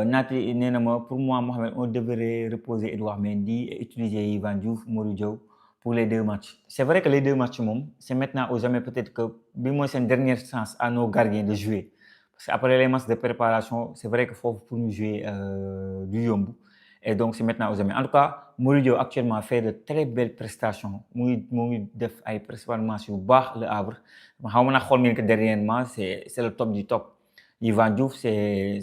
Nati nee na ma pour moi Mohamed on devrait reposer Edouard Mendy et utiliser Yvan Diouf, Modou Diaw pour les 2 matchs. C'est vrai que les 2 matchs moom c'est maintenant ou jamais peut-être que bi mooy seen dernière chance à nos gardiens de jouer parce qu'après les matchs de préparation c'est vrai que foofu pour ñu jouer du yomb et donc c'est maintenant ou jamais. En tout cas Modou Diaw actuellement fait de très belles prestations mu ngi def ay performances yu baax Le Havre xaw ma nag xool ngeen que dernièrement c'est le top du top. Yvan Diouf c'est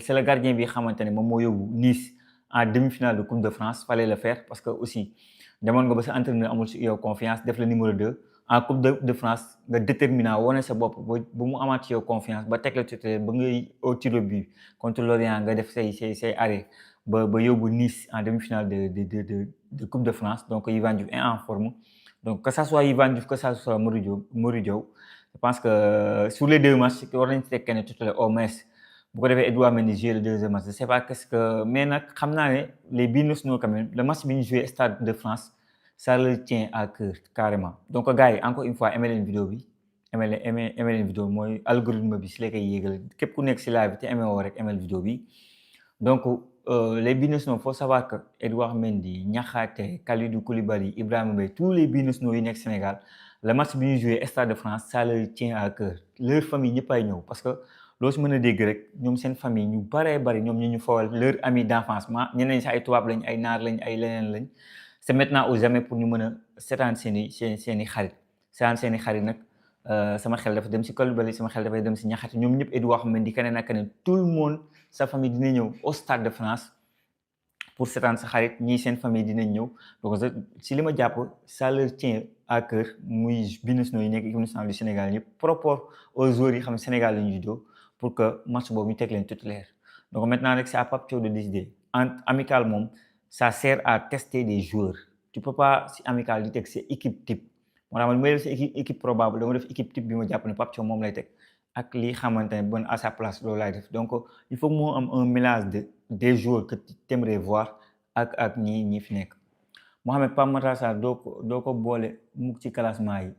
le gardien bi xamante ne moom moo yóbbu Nice en demi-finale de Coupe de France fallait le faire parce que aussi demoon nga ba sa entraîneur amul si yow confiance def la numéro 2 en Coupe de France nga déterminant wane sa bopp ba mu amaat ci yow confiance ba teg la titulaire ba ngay au tir au but contre Lorient nga def say arrêt ba yóbbu Nice en demi-finale de Coupe de France donc Yvan Diouf est en forme donc que ça soit Yvan Diouf que ça soit Modou Diaw je pense que sur les 2 matchs war nañ ci teg kenn titulaire au moins bu ko defee Edouard Mendy jouer le 2e match je sais pas qu'est-ce que mais nag xam naa ne les binationaux quand même le match bi ñu joué Stade de France ça leur tient à cœur carrément donc gars yi encore une fois aimé leen vidéo bi aimé leen vidéo mooy algorithme bi si la koy yéegal képp ku nekk si live bi te aimé woo rek aimé vidéo bi donc les binationaux faut savoir que Edouard Mendy Niakhaté Kalidou Koulibaly Ibrahima Mbaye tous les binationaux yi nekk Sénégal le match bi ñu joué Stade de France ça leur tient à cœur leur famille ñëpp ay ñëw parce que loo si mën a dégg rek ñoom seen famille ñu baree bari ñoom ñu fowal leur ami d'enfance ñeneen si ay tubaab lañ ay naar lañ ay leneen lañ c'est maintenant ou jamais pour ñu mën a seetaan seen i xarit nag sama xel dafa dem si Koulibaly sama xel dafay dem si Niakhaté ñoom ñëpp Edouard Mendy keneen ak keneen tout le monde sa famille dina ñëw au Stade de France pour seetaan sa xarit ñii seen famille dinañ ñëw donc si li ma jàpp ça leur tient à cœur muy binationaux yi nekk équipe nationale du Sénégal yëpp par rapport aux joueurs yi xam ne Sénégal la ñu juddoo pour que match boobu ñu teg leen titulaire donc maintenant rek c'est à Pape Thiaw de décider amical moom ça sert à tester des joueurs tu peux pas si amical di teg sa équipe type moo tax man may def sa équipe probable dama def équipe type bi ma jàpp ne Pape Thiaw moom lay teg ak lii xamante ne bon à sa place loolu laay def donc il faut que moo am un mélange des joueurs que tu aimerais voir ak ñi fi nekk Mohamed Pape Matar Sarr doo ko boole mukk ci classement yi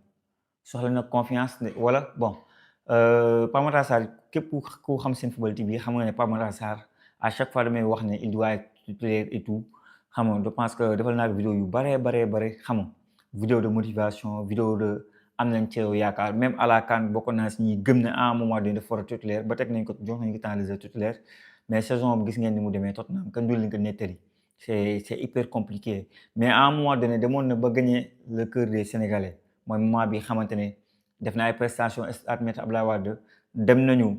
soxla na confiance wala bon Pape Matar Sarr képp ku xam seen football TV xam nga ne Pape Matar Sarr à chaque fois damay wax ne il doit être titulaire et tout xam nga je pense que defal naa vidéo yu bare xam nga vidéo de motivation vidéo de am nañ ci yaakaar même à la CAN bokk naa si ñi gëm ne à un moment donné dafa war a titulaire ba teg nañ ko jox nañ ko temps de jeu titulaire mais saison bi gis ngeen ni mu demee Tottenham kan dul lañ ko nettali c'est hyper compliqué mais à un moment donné demoon na ba gagner le cœur des Sénégalais mooy moment bi xamante ne def na ay prestations stade Me Abdoulaye Wade dem nañu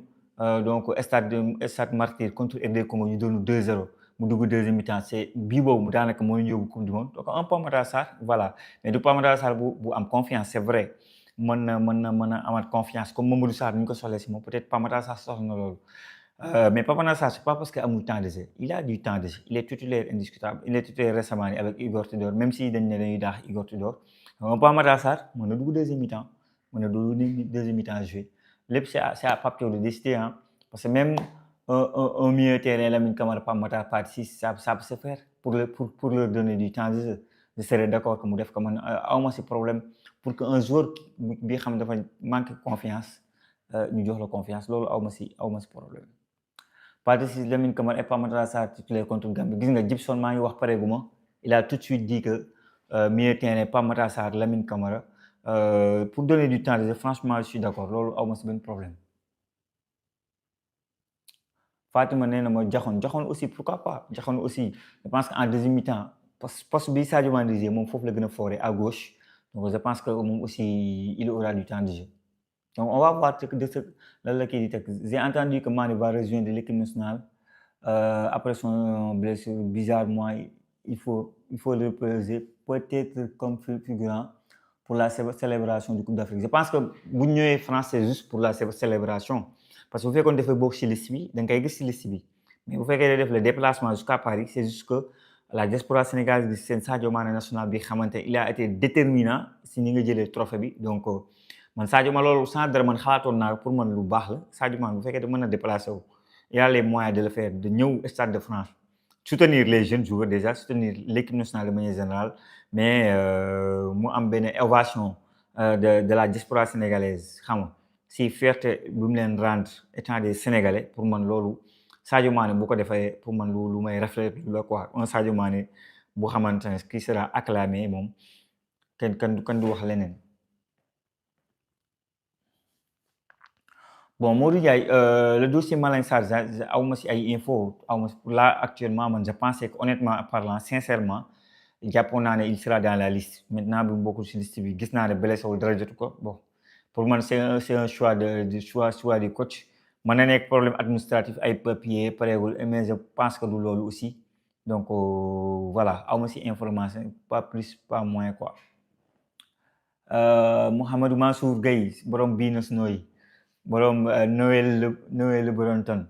donc stade Martyr contre RD Congo ñu doon 2-0 mu dugg deuxième mi-temps c'est bii boobu daanaka moo ñu yóbbu coupe du monde donc un Pape Matar Sarr voilà mais du Pape Matar Sarr bu am confiance c'est vrai mën na amaat confiance comme Mamadou Sarr ni ñu ko soxlee si moom peut-être Pape Matar Sarr soxla na loolu mais Pape Matar Sarr c'est pas parce que amul temps de jeu il a du temps de jeu il est titulaire indiscutable il est titulaire récemment avec Igor Tudor même si dañ ne dañuy daax Igor Tudor donc Pape Matar Sarr mën na dugg deuxième mi-temps joué lépp c'est à Pape Thiaw de décider hein parce que même un milieu de terrain Lamine Camara Pape Matar Pathé ça peut se faire pour leur donner du temps de jeu je serais d'accord que mu def ko man awma si problème pour que un joueur bi xam dafa manque confiance ñu jox la confiance loolu awma si problème Pathé Ciss Lamine Camara et Pape Matar Sarr titulaire contre Gambie gis nga Gibson maa ngi wax pareeguma il a tout de suite dit que milieu de terrain Pape Matar Sarr Lamine Camara pour donner du temps de jeu franchement je suis d'accord loolu awma si benn problème Fatima nee na ma Diakhone aussi pourquoi pas Diakhone aussi je pense qu'en deuxième mi-temps poste bi Sadio Mané disait moom foofu la gën a fort à gauche donc je pense que moom aussi il aura du temps de jeu donc on va voir lan la kii di teg j'ai entendu que Mané va rejoindre l'équipe nationale après son blessure bizarrement il faut le reposer peut-être comme figurant pour la célébration du Coupe d'Afrique je pense que bu ñu ñëwee France c'est juste pour la célébration parce que bu fekkoon dafay bokk ci liste bi da nga koy gis ci liste bi mais bu fekkee def le déplacement jusqu'à Paris c'est juste que la diaspora sénégalaise gis seen Sadio Mané national bi xamante il a été déterminant si ni nga jëlee trophée bi donc man Sadio Mané loolu sans dara man xalaatoon naa pour man lu baax la Sadio Mané bu fekkee da mën a déplacer wu il a les moyens de le faire de ñëw Stade de France soutenir les jeunes joueurs déjà soutenir l'équipe nationale de manière générale mais mu am benn ovation de la diaspora sénégalaise xam nga si fierté bu mu leen rendre étant des Sénégalais pour man loolu Sadio Mané bu ko defee pour man lu may rafetlu la quoi un Sadio Mané bu xamante ne qui sera acclamé moom kenn du wax leneen. Bon Modou Ndiaye le dossier Malang Sarr aw ma si ay info aw ma là actuellement man je pensais que honnêtement parlant sincèrement jàppoon naa ne il sera dans la liste maintenant bi mu bokkul si liste bi gis naa ne blessé wul dara jotu ko bon pour man c'est un choix de choix du coach mën na nekk problème administratif ay papier pareegul mais je pense que du loolu aussi donc voilà aw ma si information pas plus pas moins quoi. Mouhamadou Mansour Gueye borom Binos Noy borom Noël Le Breton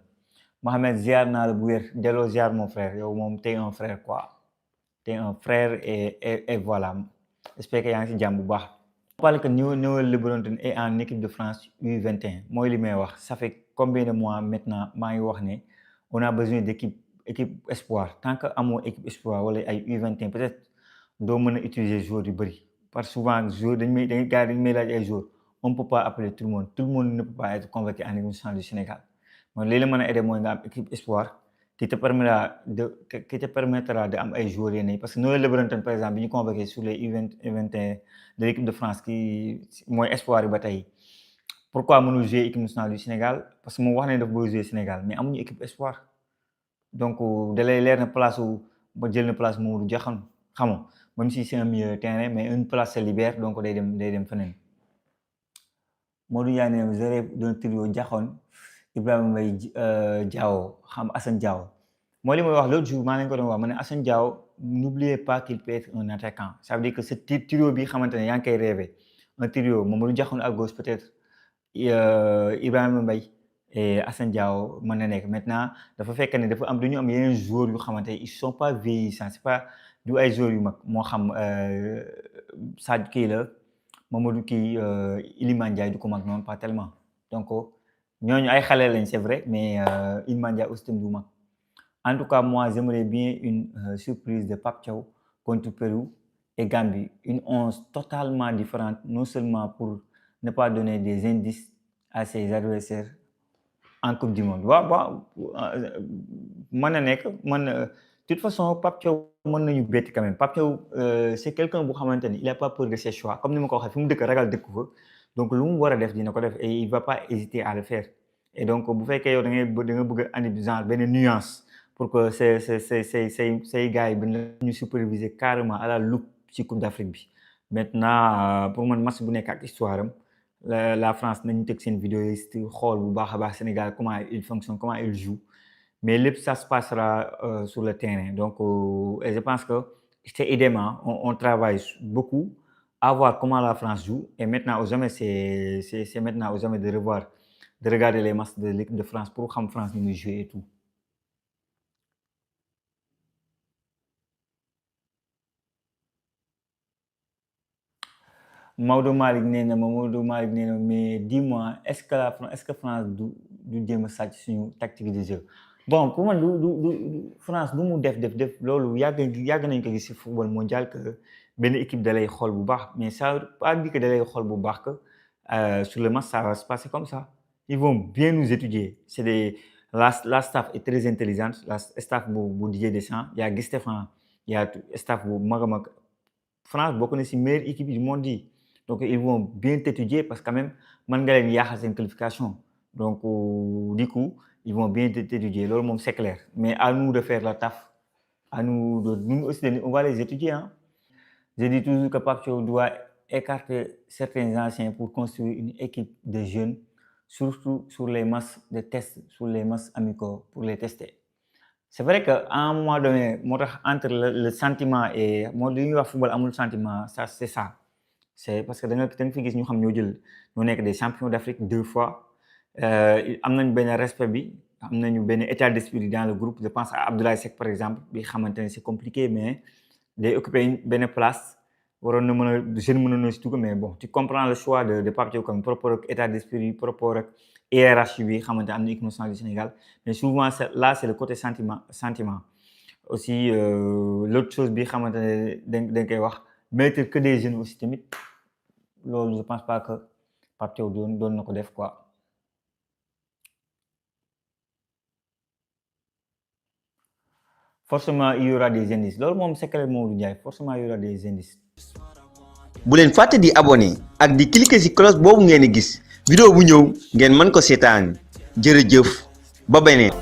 Mohamed ziar naa la bu wér delloo ziar mon frère yow moom t'es un frère quoi t'es un frère et voilà j'espère que yaa ngi si jàmm bu baax. On parle que Noël Le Breton est en équipe de France U21 mooy li may wax ça fait combien de mois maintenant maa ngi wax ne on a besoin d'équipe espoir tant que amoo équipe espoir wala ay U21 peut-être doo mën a utiliser joueurs yu bëri parce que souvent joueurs gars dañ may laaj ay joueurs on ne peut pas appeler tout le monde ne peut pas être convoqué en équipe nationale du Sénégal mooy li la mën a aider mooy nga am équipe espoir qui te permettra de am ay joueurs yenn yi parce que Noël Le Breton par exemple bi ñu convoqué sur les U21 de l'équipe de France qui mooy espoir yi ba tey pourquoi mënul jouer équipe nationale du Sénégal parce que moom wax nañ daf bëgg jouer Sénégal mais amuñu équipe espoir donc da lay leer na place ba jël na place Mamadou Dia xam nga même si c'est un milieu de terrain mais une place se libère donc day dem feneen. Modou Ndiaye ne je rêve d'un trio Diakhone Ibrahima Mbaye Diawo xam Assane Diao mooy li may wax l'autre jour maa leen ko doon wax ma ne Assane Diao n'oubliez pas qu'il peut être un attaquant ça veut dire que ce trio bi xamante ne yaa ngi koy rêvé un trio Mamadou Diakhone à gauche peut-être Ibrahima Mbaye et Assane Diao mën na nekk maintenant dafa fekk ne dafa am dañu am yeneen joueurs yu xamante ils sont pas vieillissants c'est pas du ay joueurs yu mag moo xam Sadio kii la Mamadou kii Iliman Ndiaye du ko mag noonu pas tellement donc ñooñu ay xale lañ c'est vrai mais Iliman Ndiaye aussi tamit du mag en tout cas moi j'aimerais bien une surprise de Pape Thiaw contre Pérou et Gambie une 11 totalement différente non seulement pour ne pas donner des indices à ses adversaires en Coupe du Monde waaw mën na nekk de toute façon Pape Thiaw mën nañu bett quand même Pape Thiaw c'est quelqu'un bu xamante ni il a pas peur de ses choix comme ni ma ko waxee fi mu dëkk ragal dëkk fa donc lu mu war a def dina ko def et il va pas hésiter à le faire et donc bu fekkee yow da nga bëgg a andi genre benn nuance pour que say gars yi ñu superviser carrément à la loupe ci Coupe d'Afrique bi maintenant pour man match bu nekk ak histoire am la France nañu teg seen vidéo yi xool bu baax a baax Sénégal comment il fonctionne comment il joue mais lépp ça se passera sur le terrain donc et je pense que c'est idéalement on travaille beaucoup à voir comment la France joue et maintenant aux jamais c'est maintenant aux jamais de regarder les matchs de l'équipe de France pour xam France ni muy jouer et tout. Maodo Malick nee na mais dis-moi est-ce que France du jéem a sàcc suñu tactique de jeu bon pour man du France du mu def loolu yàgg nañ ko gis ci football mondial que benn équipe da lay xool bu baax mais ça veut pas dire que da lay xool bu baax que sur le match ça va se passer comme ça ils vont bien nous étudier la staff est très intelligente la staff bu Didier Deschamps y a Guy Stéphane y a staff bu mag a mag France bokk na ci meilleure équipe du monde yi donc ils vont bien t'étudier parce que quand même mën nga leen yaaxal seen qualification donc du coup ils vont bien t'étudier loolu moom c'est clair mais à nous de faire la taf à nous aussi on va les étudier hein. Je dis toujours que Pape Thiaw doit écarter certains anciens pour construire une équipe de jeunes surtout sur les matchs de test sur les matchs amicaux pour les tester c'est vrai que à un moment donné moo tax entre le sentiment et moo li ñuy wax football amul sentiment ça c'est ça c'est parce que da nga fi gis ñu xam ñoo jël ñoo nekk des champions d'Afrique 2 fois am nañu benn respect bi am nañu benn état d'esprit dans le groupe je pense à Abdoulaye Seck par exemple bi xamante ne c'est compliqué mais day occuper benn place waroon na mën a jeune mënoon na si dugg mais bon tu comprends le choix de Pape Thiaw comme par rapport ak état d'esprit par rapport ak hiérarchie bi xamante am na équipe nationale du Sénégal mais souvent c'est le côté sentiment aussi l'autre chose bi xamante ne dañ koy wax mettre que des jeunes aussi tamit loolu je pense pas que Pape Thiaw doon na ko def quoi. forcément il y aura des indices loolu moom c'est clair Mamadou Ndiaye forcément il y aura des indices. bu leen fàtte di abonné ak di cliquer ci cloche boobu ngeen di gis vidéo bu ñëw ngeen mën ko seetaan jërëjëf ba beneen.